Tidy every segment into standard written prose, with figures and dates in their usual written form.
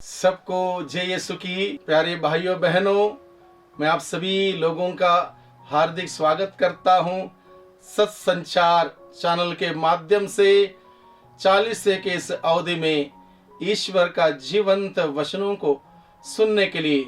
सबको जय यीशु की। प्यारे भाइयों बहनों, मैं आप सभी लोगों का हार्दिक स्वागत करता हूं। सत्संचार चैनल के माध्यम से 40 से के इस अवधि में ईश्वर का जीवंत वचनों को सुनने के लिए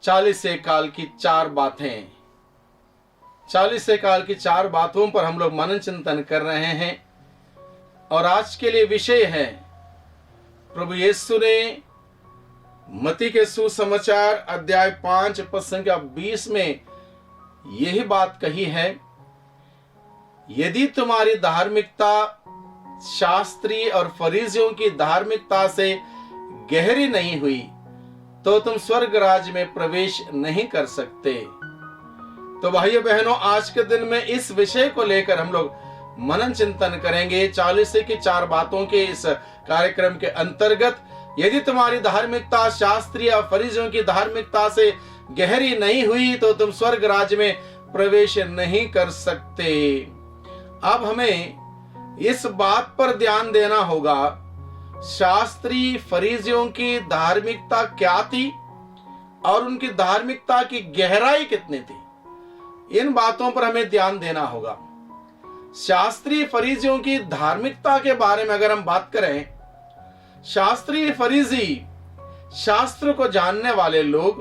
40 से काल की 4 बातें 40 से काल की 4 बातों पर हम लोग मनन चिंतन कर रहे हैं। और आज के लिए विषय है, प्रभु यीशु ने मत्ती के सुसमाचार अध्याय 5 पद संख्या 20 में यही बात कही है, यदि तुम्हारी धार्मिकता शास्त्री और फरीसियों की धार्मिकता से गहरी नहीं हुई तो तुम स्वर्ग राज्य में प्रवेश नहीं कर सकते। तो भाइयों बहनों, आज के दिन में इस विषय को लेकर हम लोग मनन चिंतन करेंगे। 40 की 4 बातों के इस कार्यक्रम के अंतर्गत, यदि तुम्हारी धार्मिकता शास्त्रीय और फरीसियों की धार्मिकता से गहरी नहीं हुई तो तुम स्वर्ग राज्य में प्रवेश नहीं कर सकते। अब हमें इस बात पर ध्यान देना होगा, शास्त्री फरीसियों की धार्मिकता क्या थी और उनकी धार्मिकता की गहराई कितनी थी। इन बातों पर हमें ध्यान देना होगा। शास्त्री फरीसियों की धार्मिकता के बारे में अगर हम बात करें, शास्त्री फरीसी शास्त्र को जानने वाले लोग,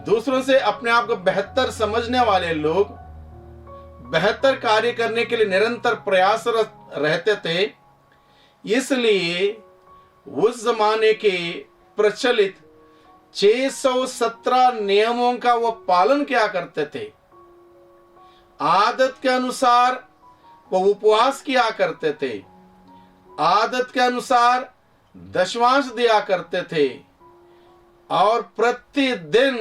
दूसरों से अपने आप को बेहतर समझने वाले लोग, बेहतर कार्य करने के लिए निरंतर प्रयासरत रहते थे। इसलिए उस जमाने के प्रचलित 617 नियमों का वो पालन किया करते थे। आदत के अनुसार वो उपवास किया करते थे, आदत के अनुसार दशमांश दिया करते थे और प्रतिदिन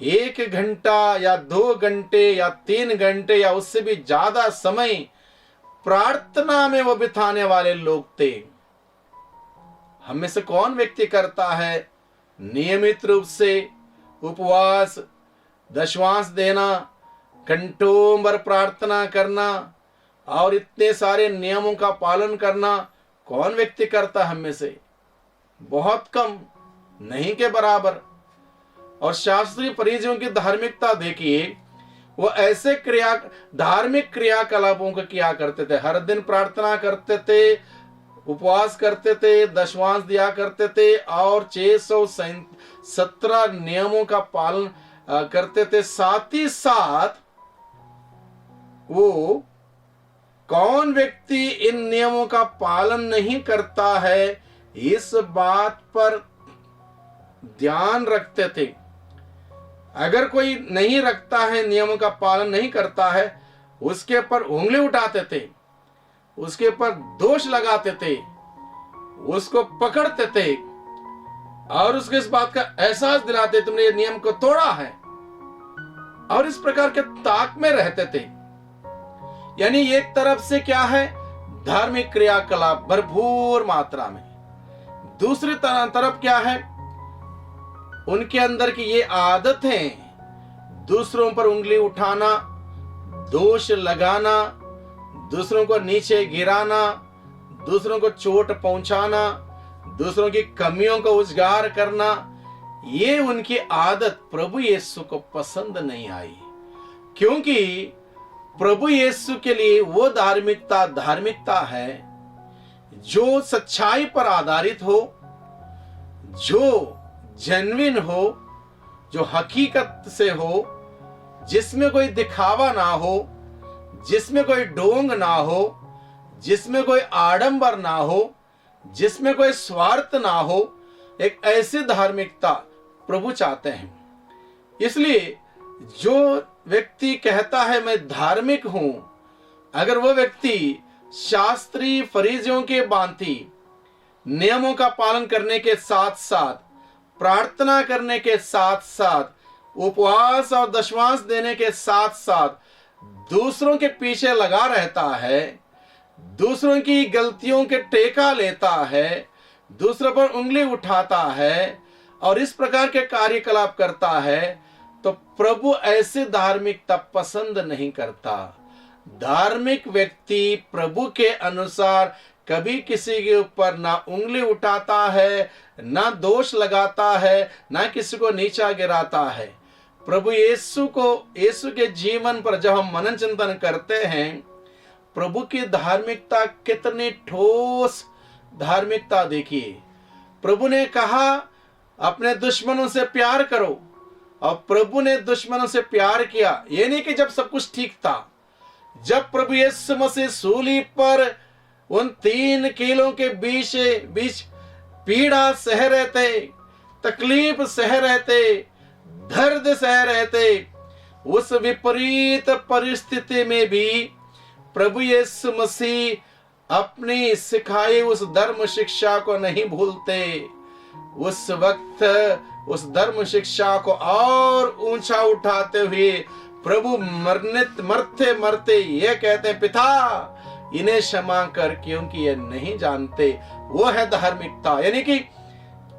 1 घंटा या 2 घंटे या 3 घंटे या उससे भी ज्यादा समय प्रार्थना में वो बिताने वाले लोग थे। हम में से कौन व्यक्ति करता है नियमित रूप से उपवास, दशमांश देना, घंटों भर प्रार्थना करना और इतने सारे नियमों का पालन करना? कौन व्यक्ति करता हम में से? बहुत कम, नहीं के बराबर। और शास्त्रीय फरीसियों की धार्मिकता देखिए, वो ऐसे धार्मिक क्रियाकलापों को किया करते थे। हर दिन प्रार्थना करते थे, उपवास करते थे, दशमांश दिया करते थे और 617 नियमों का पालन करते थे। साथ ही साथ वो कौन व्यक्ति इन नियमों का पालन नहीं करता है, इस बात पर ध्यान रखते थे। अगर कोई नहीं रखता है, नियमों का पालन नहीं करता है, उसके ऊपर उंगली उठाते थे, उसके ऊपर दोष लगाते थे, उसको पकड़ते थे और उसको इस बात का एहसास दिलाते, तुमने ये नियम को तोड़ा है, और इस प्रकार के ताक में रहते थे। यानी एक तरफ से क्या है, धार्मिक क्रियाकलाप भरपूर मात्रा में, दूसरी तरफ क्या है, उनके अंदर की ये आदत है दूसरों पर उंगली उठाना, दोष लगाना, दूसरों को नीचे गिराना, दूसरों को चोट पहुंचाना, दूसरों की कमियों को उजागर करना। ये उनकी आदत प्रभु यीशु को पसंद नहीं आई, क्योंकि प्रभु यीशु के लिए वो धार्मिकता है जो सच्चाई पर आधारित हो, जो जेन्युइन हो, जो हकीकत से हो, जिसमें कोई दिखावा ना हो, जिसमें कोई ढोंग ना हो, जिसमें कोई आडंबर ना हो, जिसमें कोई स्वार्थ ना हो। एक ऐसी धार्मिकता प्रभु चाहते हैं। इसलिए जो व्यक्ति कहता है मैं धार्मिक हूं, अगर वो व्यक्ति शास्त्री फरीसियों के भांति नियमों का पालन करने के साथ साथ, प्रार्थना करने के साथ साथ, उपवास और दशमांश देने के साथ साथ दूसरों के पीछे लगा रहता है, दूसरों की गलतियों के टेका लेता है, दूसरों पर उंगली उठाता है और इस प्रकार के कार्यकलाप करता है, तो प्रभु ऐसी धार्मिकता पसंद नहीं करता। धार्मिक व्यक्ति प्रभु के अनुसार कभी किसी के ऊपर ना उंगली उठाता है, ना दोष लगाता है, ना किसी को नीचा गिराता है। प्रभु यीशु के जीवन पर जब हम मनन चिंतन करते हैं, प्रभु की धार्मिकता कितनी ठोस धार्मिकता देखिए। प्रभु ने कहा अपने दुश्मनों से प्यार करो, और प्रभु ने दुश्मनों से प्यार किया। ये नहीं कि जब सब कुछ ठीक था, जब प्रभु यीशु मसीह सूली पर उन 3 कीलों के बीच पीड़ा सह रहे थे, तकलीफ सह रहे थे, दर्द सह रहे थे, उस विपरीत परिस्थिति में भी प्रभु यीशु मसीह अपनी सिखाई उस धर्म शिक्षा को नहीं भूलते। उस वक्त उस धर्म शिक्षा को और ऊंचा उठाते हुए प्रभु मरते मरते ये कहते हैं, पिता इन्हें क्षमा कर, क्योंकि ये नहीं जानते। वो है धार्मिकता, यानी कि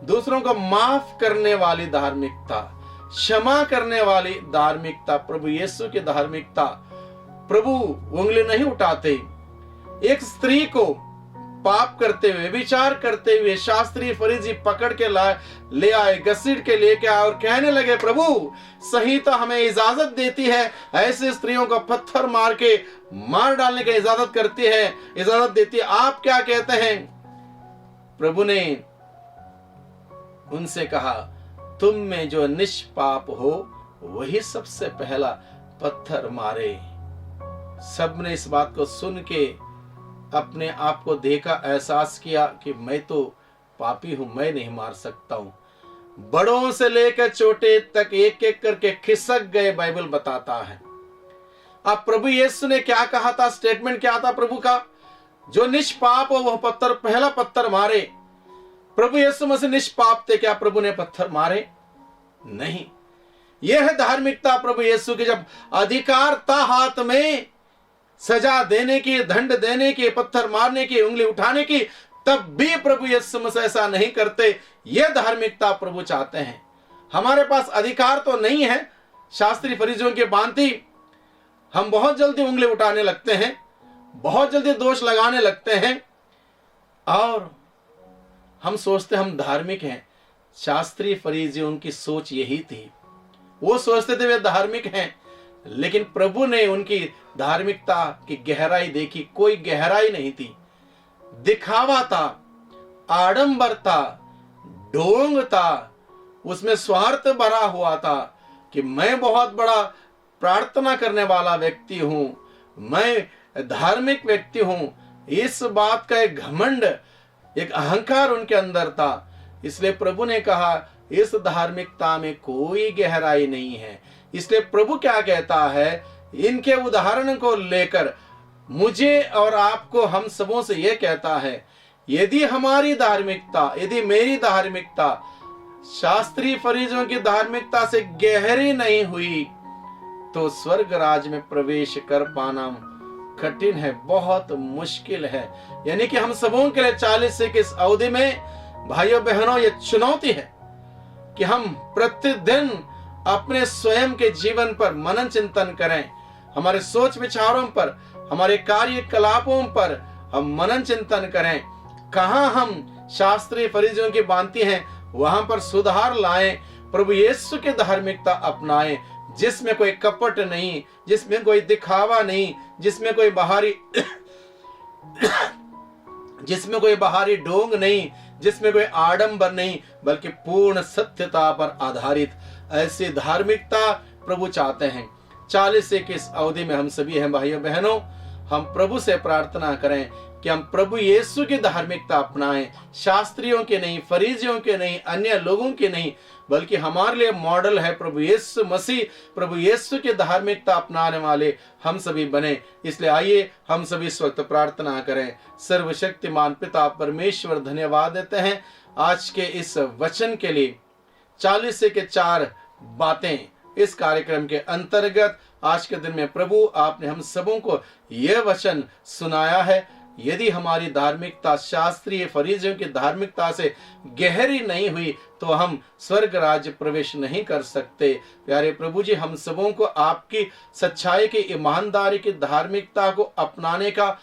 दूसरों को माफ करने वाली धार्मिकता, क्षमा करने वाली धार्मिकता, प्रभु यीशु की धार्मिकता। प्रभु उंगली नहीं उठाते। एक स्त्री को पाप करते हुए, विचार करते हुए शास्त्री फरीसी पकड़ के ले आए, घसीट के लेके आए और कहने लगे, प्रभु संहिता हमें इजाजत देती है, ऐसे स्त्रियों को पत्थर मार डालने की इजाजत देती है, आप क्या कहते हैं? प्रभु ने उनसे कहा, तुम में जो निष्पाप हो वही सबसे पहला पत्थर मारे। सबने इस बात को सुन के अपने आप को देखा, एहसास किया कि मैं तो पापी हूं, मैं नहीं मार सकता हूं। बड़ों से लेकर छोटे तक एक एक करके खिसक गए, बाइबल बताता है। अब प्रभु यीशु ने क्या कहा था? स्टेटमेंट क्या था प्रभु का? जो निष्पाप हो वह पहला पत्थर मारे। प्रभु यीशु मसीह निष्पाप थे, क्या प्रभु ने पत्थर मारे? नहीं। यह है धार्मिकता प्रभु यीशु की। जब अधिकार था हाथ में सजा देने की, दंड देने की, पत्थर मारने की, उंगली उठाने की, तब भी प्रभु यीशु मसीह ऐसा नहीं करते। यह धार्मिकता प्रभु चाहते हैं। हमारे पास अधिकार तो नहीं है शास्त्री फरीसियों के भांति। हम बहुत जल्दी उंगली उठाने लगते हैं, बहुत जल्दी दोष लगाने लगते हैं और हम सोचते हम धार्मिक हैं। शास्त्री फरीसियों की सोच यही थी। वो सोचते थे वे धार्मिक हैं, लेकिन प्रभु ने उनकी धार्मिकता की गहराई देखी। कोई गहराई नहीं थी, दिखावा था, आडंबर था, ढोंग था, उसमें स्वार्थ भरा हुआ था कि मैं बहुत बड़ा प्रार्थना करने वाला व्यक्ति हूं, मैं धार्मिक व्यक्ति हूं। इस बात का एक घमंड, एक अहंकार उनके अंदर था। इसलिए प्रभु ने कहा इस धार्मिकता में कोई गहराई नहीं है। इसलिए प्रभु क्या कहता है, इनके उदाहरण को लेकर मुझे और आपको, हम सबों से यह कहता है, यदि हमारी धार्मिकता, यदि मेरी धार्मिकता शास्त्री फरीसियों की धार्मिकता से गहरी नहीं हुई तो स्वर्ग राज में प्रवेश कर पाना कठिन है, बहुत मुश्किल है। यानी कि हम सबों के लिए 40 से इस अवधि में भाइयों बहनों ये चुनौती है कि हम प्रतिदिन अपने स्वयं के जीवन पर मनन चिंतन करें, हमारे सोच विचारों पर, हमारे कार्यकलापों पर हम मनन चिंतन करें। कहां हम शास्त्रीय फरीसियों की भांति हैं वहां पर सुधार लाएं, प्रभु यीशु की धार्मिकता अपनाएं, जिसमें कोई कपट नहीं, जिसमें कोई दिखावा नहीं, जिसमें कोई बाहरी ढोंग नहीं, जिसमें कोई आडंबर नहीं, बल्कि पूर्ण सत्यता पर आधारित ऐसी धार्मिकता प्रभु चाहते हैं। 40 से इस अवधि में हम सभी हैं भाइयों बहनों, हम प्रभु से प्रार्थना करें कि हम प्रभु यीशु की धार्मिकता अपनाएं, शास्त्रियों के नहीं, फरीसियों के नहीं, अन्य लोगों के नहीं, बल्कि हमारे लिए मॉडल है प्रभु यीशु मसीह। प्रभु यीशु की धार्मिकता अपनाने वाले हम सभी बने। इसलिए आइए हम सभी इस वक्त प्रार्थना करें। सर्वशक्तिमान पिता परमेश्वर, धन्यवाद देते हैं आज के इस वचन के लिए। 40 से के 4 बातें इस कार्यक्रम के अंतर्गत आज के दिन में प्रभु आपने हम सबों को यह वचन सुनाया है। यदि हमारी धार्मिकता शास्त्रीय फरीसियों की धार्मिकता से गहरी नहीं हुई तो हम स्वर्ग राज्य प्रवेश नहीं कर सकते। प्यारे प्रभु जी, हम सबों को आपकी सच्चाई की, ईमानदारी की, धार्मिकता को अपनाने का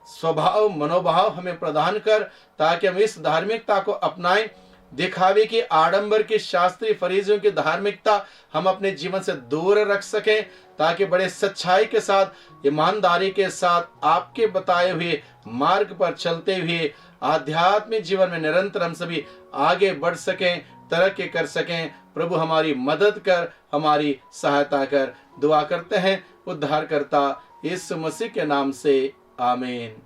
स्वभाव मनोभाव हमें प्रदान कर, ताकि हम इस धार्मिकता को अपनाएं। दिखावे की, आडंबर की, शास्त्रीय फरीजियों की धार्मिकता हम अपने जीवन से दूर रख सकें, ताकि बड़े सच्चाई के साथ, ईमानदारी के साथ आपके बताए हुए मार्ग पर चलते हुए आध्यात्मिक जीवन में निरंतर हम सभी आगे बढ़ सकें, तरक्की कर सकें। प्रभु हमारी मदद कर, हमारी सहायता कर। दुआ करते हैं उद्धारकर्ता यीशु मसीह के नाम से, आमीन।